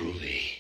groovy.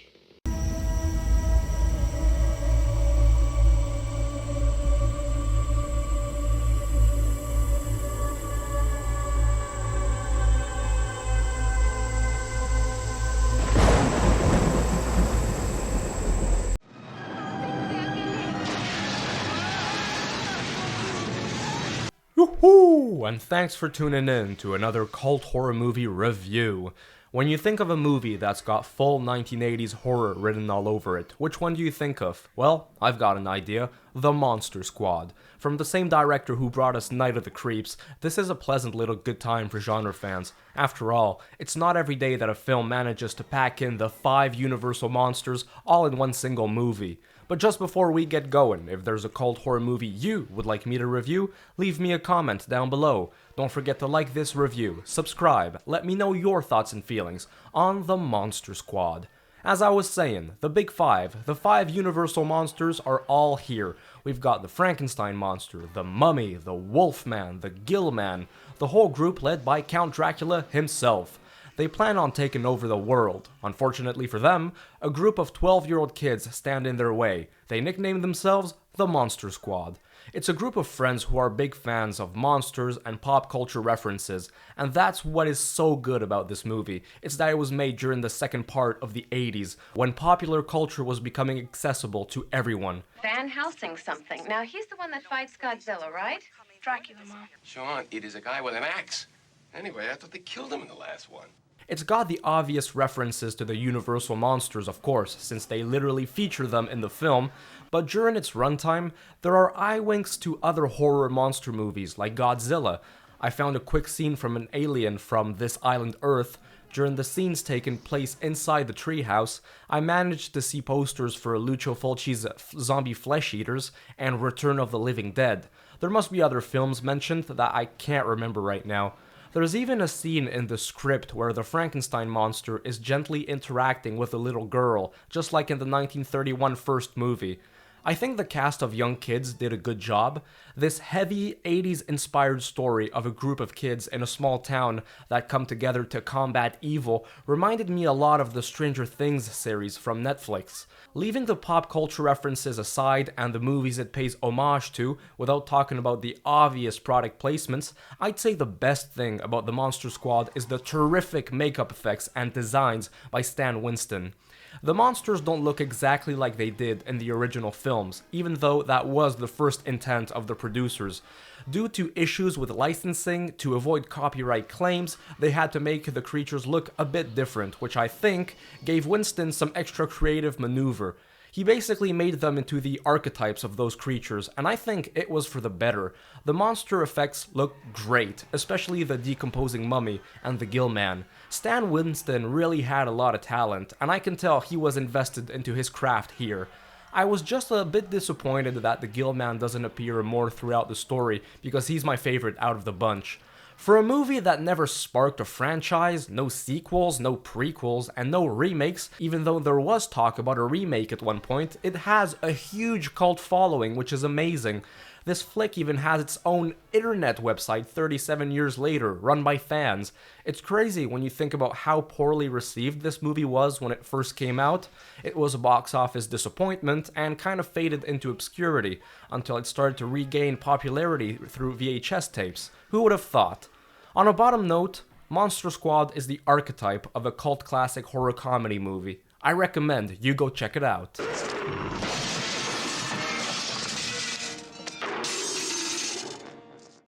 Woohoo! And thanks for tuning in to another cult horror movie review. When you think of a movie that's got full 1980s horror written all over it, which one do you think of? Well, I've got an idea. The Monster Squad. From the same director who brought us Night of the Creeps, this is a pleasant little good time for genre fans. After all, it's not every day that a film manages to pack in the 5 Universal monsters all in one single movie. But just before we get going, if there's a cult horror movie you would like me to review, leave me a comment down below. Don't forget to like this review, subscribe, let me know your thoughts and feelings on The Monster Squad. As I was saying, the big 5, the 5 Universal monsters are all here. We've got the Frankenstein monster, the Mummy, the Wolfman, the Gillman, the whole group led by Count Dracula himself. They plan on taking over the world. Unfortunately for them, a group of 12-year-old kids stand in their way. They nickname themselves the Monster Squad. It's a group of friends who are big fans of monsters and pop culture references, and that's what is so good about this movie. It's that it was made during the second part of the 80s, when popular culture was becoming accessible to everyone. Van Helsing's something. Now, he's the one that fights Godzilla, right? Dracula, Mom. Sean, it is a guy with an axe. Anyway, I thought they killed him in the last one. It's got the obvious references to the Universal monsters, of course, since they literally feature them in the film, but during its runtime, there are eye winks to other horror monster movies like Godzilla. I found a quick scene from an alien from This Island Earth. During the scenes taking place inside the treehouse, I managed to see posters for Lucio Fulci's Zombie Flesh Eaters and Return of the Living Dead. There must be other films mentioned that I can't remember right now. There's even a scene in the script where the Frankenstein monster is gently interacting with a little girl, just like in the 1931 first movie. I think the cast of young kids did a good job. This heavy 80s inspired story of a group of kids in a small town that come together to combat evil reminded me a lot of the Stranger Things series from Netflix. Leaving the pop culture references aside and the movies it pays homage to, without talking about the obvious product placements, I'd say the best thing about the Monster Squad is the terrific makeup effects and designs by Stan Winston. The monsters don't look exactly like they did in the original films, even though that was the first intent of the producers. Due to issues with licensing, to avoid copyright claims, they had to make the creatures look a bit different, which I think gave Winston some extra creative maneuver. He basically made them into the archetypes of those creatures, and I think it was for the better. The monster effects look great, especially the decomposing mummy and the Gillman. Stan Winston really had a lot of talent, and I can tell he was invested into his craft here. I was just a bit disappointed that the Gillman doesn't appear more throughout the story, because he's my favorite out of the bunch. For a movie that never sparked a franchise, no sequels, no prequels, and no remakes, even though there was talk about a remake at one point, it has a huge cult following, which is amazing. This flick even has its own internet website 37 years later, run by fans. It's crazy when you think about how poorly received this movie was when it first came out. It was a box office disappointment and kind of faded into obscurity until it started to regain popularity through VHS tapes. Who would have thought? On a bottom note, Monster Squad is the archetype of a cult classic horror comedy movie. I recommend you go check it out.